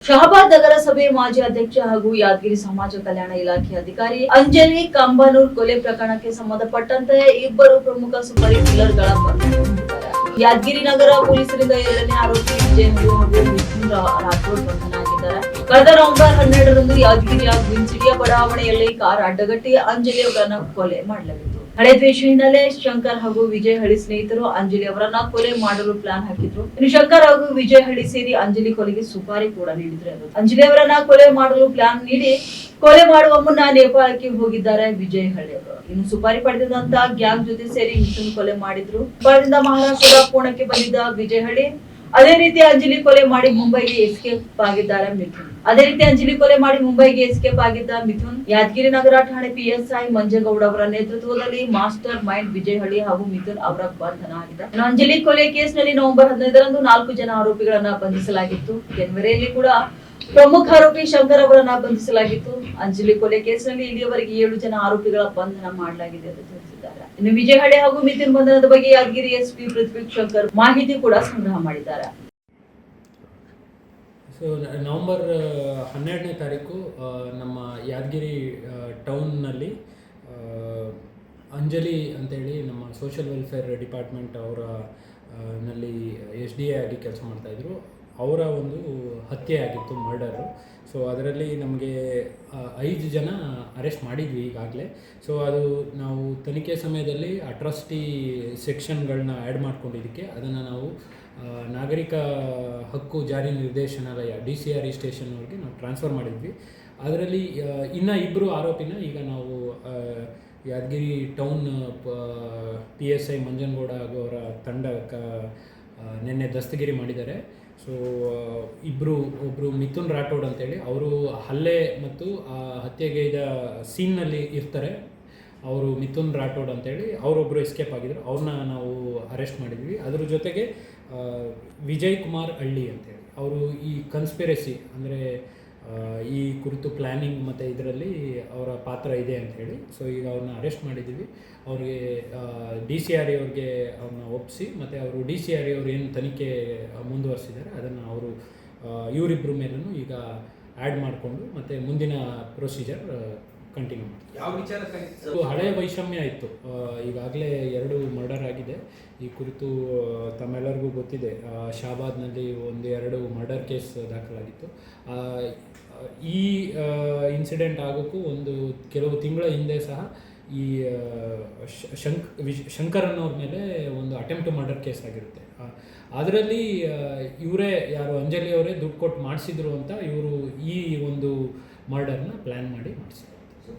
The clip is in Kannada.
ಶಹಬಾದ್ ನಗರಸಭೆ ಮಾಜಿ ಅಧ್ಯಕ್ಷ ಹಾಗೂ ಯಾದಗಿರಿ ಸಮಾಜ ಕಲ್ಯಾಣ ಇಲಾಖೆ ಅಧಿಕಾರಿ ಅಂಜಲಿ ಕಂಬನೂರ್ ಕೊಲೆ ಪ್ರಕರಣಕ್ಕೆ ಸಂಬಂಧಪಟ್ಟಂತೆ ಇಬ್ಬರು ಪ್ರಮುಖ ಸುಪಾರಿ ಕಿಲ್ಲರ್ಗಳ ಯಾದಗಿರಿ ನಗರ ಪೊಲೀಸರಿಂದ 2ನೇ ಆರೋಪಿ ವಿಜಯ್ ಹಾಗೂ ಮಿಥುನ್ ರಾಠೋಡ್ ಬಂಧನವಾಗಿದ್ದಾರೆ. ಕಳೆದ ನವೆಂಬರ್ 12ರಂದು ಯಾದಗಿರಿಯ ಗ್ವಿನ್ಸಿಡಿಯ ಬಡಾವಣೆಯಲ್ಲಿ ಕಾರ್ ಅಡ್ಡಗಟ್ಟಿ ಅಂಜಲಿ ಅವರನ್ನ ಕೊಲೆ ಮಾಡಲಾಗಿತ್ತು. ಹಳೆ ದ್ವೇಷ ಹಿನ್ನೆಲೆ ಶಂಕರ್ ಹಾಗೂ ವಿಜಯ್ ಹಳಿ ಸ್ನೇಹಿತರು ಅಂಜಲಿ ಅವರನ್ನ ಕೊಲೆ ಮಾಡಲು ಪ್ಲಾನ್ ಹಾಕಿದ್ರು. ಇನ್ನು ಶಂಕರ್ ಹಾಗೂ ವಿಜಯ್ ಹಳಿ ಸೇರಿ ಅಂಜಲಿ ಕೊಲೆಗೆ ಸುಪಾರಿ ಕೂಡ ನೀಡಿದ್ರು. ಅಂಜಲಿ ಅವರನ್ನ ಕೊಲೆ ಮಾಡಲು ಪ್ಲಾನ್ ನೀಡಿ ಕೊಲೆ ಮಾಡುವ ಮುನ್ನ ನೇಪಾಳಕ್ಕೆ ಹೋಗಿದ್ದಾರೆ ವಿಜಯ್ ಹಳಿ ಅವರು. ಇನ್ನು ಸುಪಾರಿ ಪಡೆದಂತ ಗ್ಯಾಂಗ್ ಜೊತೆ ಸೇರಿ ಮಿಥುನ್ ಕೊಲೆ ಮಾಡಿದ್ರು. ನೇಪಾಳದಿಂದ ಮಹಾರಾಷ್ಟ್ರದ ಪೂರ್ಣಕ್ಕೆ ಬಂದಿದ್ದ ವಿಜಯ್ ಹಳಿ ಅದೇ ರೀತಿ ಅಂಜಲಿ ಕೊಲೆ ಮಾಡಿ ಮುಂಬೈಗೆ ಎಸ್ಕೇಪ್ ಆಗಿದ್ದಾರೆ ಮಿಥುನ್. ಯಾದಗಿರಿ ನಗರ ಠಾಣೆ PSI ಮಂಜೇಗೌಡ ಅವರ ನೇತೃತ್ವದಲ್ಲಿ ಮಾಸ್ಟರ್ ಮೈಂಡ್ ವಿಜಯ್ ಹಳಿ ಹಾಗೂ ಮಿಥುನ್ ಅವರ ಬಂಧನ ಆಗಿದೆ. ಅಂಜಲಿ ಕೊಲೆ ಕೇಸ್ನಲ್ಲಿ ನವೆಂಬರ್ 15ರಂದು 4 ಜನ ಆರೋಪಿಗಳನ್ನ ಬಂಧಿಸಲಾಗಿತ್ತು. ಜನವರಿಯಲ್ಲಿ ಕೂಡ ಪ್ರಮುಖ ಆರೋಪಿ ಶಂಕರ್ ಅವರನ್ನ ಬಂಧಿಸಲಾಗಿತ್ತು. ಅಂಜಲಿ ಕೊಲೆ ಕೇಸ್ನಲ್ಲಿ ಇಲ್ಲಿಯವರೆಗೆ 7 ಜನ ಆರೋಪಿಗಳ ಬಂಧನ ಮಾಡಲಾಗಿದೆ ಎಂದು ತಿಳಿಸಿದ್ದಾರೆ. ಇನ್ನು ವಿಜಯ್ ಹಳಿ ಹಾಗೂ ಮಿಥುನ್ ಬಂಧನದ ಬಗ್ಗೆ ಯಾದಗಿರಿ SP ಪೃಥ್ವಿ ಶಂಕರ್ ಮಾಹಿತಿ ಕೂಡ ಸಂಗ್ರಹ ಮಾಡಿದ್ದಾರೆ. ನವೆಂಬರ್ 12ನೇ ತಾರೀಕು ನಮ್ಮ ಯಾದಗಿರಿ ಟೌನ್ನಲ್ಲಿ ಅಂಜಲಿ ಅಂತೇಳಿ ನಮ್ಮ ಸೋಷಿಯಲ್ ವೆಲ್ಫೇರ್ ಡಿಪಾರ್ಟ್ಮೆಂಟ್ ಅವರ ನಲ್ಲಿ SDA ಆಗಿ ಕೆಲಸ ಮಾಡ್ತಾಯಿದ್ರು. ಅವರ ಒಂದು ಹತ್ಯೆ ಆಗಿತ್ತು, ಮರ್ಡರು. ಸೊ ಅದರಲ್ಲಿ ನಮಗೆ 5 ಜನ ಅರೆಸ್ಟ್ ಮಾಡಿದ್ವಿ ಈಗಾಗಲೇ. ಸೊ ಅದು ನಾವು ತನಿಖೆ ಸಮಯದಲ್ಲಿ ಅಟ್ರಾಸಿಟಿ ಸೆಕ್ಷನ್ಗಳನ್ನ ಆ್ಯಡ್ ಮಾಡ್ಕೊಂಡಿದ್ದಕ್ಕೆ ಅದನ್ನು ನಾವು ನಾಗರಿಕ ಹಕ್ಕು ಜಾರಿ ನಿರ್ದೇಶನಾಲಯ DCRE ಸ್ಟೇಷನ್ವರೆಗೆ ನಾವು ಟ್ರಾನ್ಸ್ಫರ್ ಮಾಡಿದ್ವಿ. ಅದರಲ್ಲಿ ಇನ್ನು 2 ಆರೋಪಿನ ಈಗ ನಾವು ಯಾದಗಿರಿ ಟೌನ್ PSI ಮಂಜನಗೌಡ ಹಾಗೂ ಅವರ ತಂಡ ನಿನ್ನೆ ದಸ್ತಗಿರಿ ಮಾಡಿದ್ದಾರೆ. ಸೊ ಒಬ್ಬರು ಮಿಥುನ್ ರಾಠೋಡ್ ಅಂತೇಳಿ ಅವರು ಹಲ್ಲೆ ಮತ್ತು ಹತ್ಯೆಗೈದ ಸೀನ್ನಲ್ಲಿ ಇರ್ತಾರೆ. ಅವರು ಮಿಥುನ್ ರಾಠೋಡ್ ಅಂತೇಳಿ ಅವರೊಬ್ಬರು ಎಸ್ಕೇಪ್ ಆಗಿದ್ರು. ಅವ್ರನ್ನ ನಾವು ಅರೆಸ್ಟ್ ಮಾಡಿದ್ವಿ. ಅದ್ರ ಜೊತೆಗೆ ವಿಜಯ್ ಕುಮಾರ್ ಹಳ್ಳಿ ಅಂತೇಳಿ ಅವರು ಈ ಕನ್ಸ್ಪಿರಸಿ ಅಂದರೆ ಈ ಕುರಿತು ಪ್ಲ್ಯಾನಿಂಗ್ ಮತ್ತು ಇದರಲ್ಲಿ ಅವರ ಪಾತ್ರ ಇದೆ ಅಂಥೇಳಿ. ಸೊ ಈಗ ಅವ್ರನ್ನ ಅರೆಸ್ಟ್ ಮಾಡಿದ್ದೀವಿ. ಅವ್ರಿಗೆ DCRE ಅವ್ರಿಗೆ ಅವ್ರನ್ನ ಒಪ್ಪಿಸಿ ಮತ್ತು ಅವರು DCRE ಅವ್ರು ಏನು ತನಿಖೆ ಮುಂದುವರಿಸಿದ್ದಾರೆ ಅದನ್ನು ಅವರು ಇವರಿಬ್ಬರ ಮೇಲೂ ಈಗ ಆ್ಯಡ್ ಮಾಡಿಕೊಂಡು ಮತ್ತು ಮುಂದಿನ ಪ್ರೊಸೀಜರ್ ಕಂಟಿನ್ಯೂ ಮಾಡ್ತೀವಿ. ಯಾವ ವಿಚಾರಕ್ಕೆ ಹಳೆಯ ವೈಷಮ್ಯ ಇತ್ತು. ಈಗಾಗಲೇ 2 ಮರ್ಡರ್ ಆಗಿದೆ. ಈ ಕುರಿತು ತಮ್ಮೆಲ್ಲರಿಗೂ ಗೊತ್ತಿದೆ. ಶಹಬಾದ್ನಲ್ಲಿ 1-2 ಮರ್ಡರ್ ಕೇಸ್ ದಾಖಲಾಗಿತ್ತು. ಈ ಇನ್ಸಿಡೆಂಟ್ ಆಗೋಕ್ಕೂ ಕೆಲವು ತಿಂಗಳ ಹಿಂದೆ ಸಹ ಈ ಶಂಕರ್ ಅನ್ನೋರ ಮೇಲೆ ಒಂದು ಅಟೆಂಪ್ಟ್ ಮರ್ಡರ್ ಕೇಸ್ ಆಗಿರುತ್ತೆ. ಅದರಲ್ಲಿ ಇವರೇ ಯಾರು ಅಂಜಲಿ ಅವರೇ ದುಡ್ಡು ಕೊಟ್ಟು ಮಾಡಿಸಿದ್ರು ಅಂತ ಇವರು ಈ ಒಂದು ಮರ್ಡರ್ನ ಪ್ಲ್ಯಾನ್ ಮಾಡಿ ಮಾಡಿಸಿದ್ರು.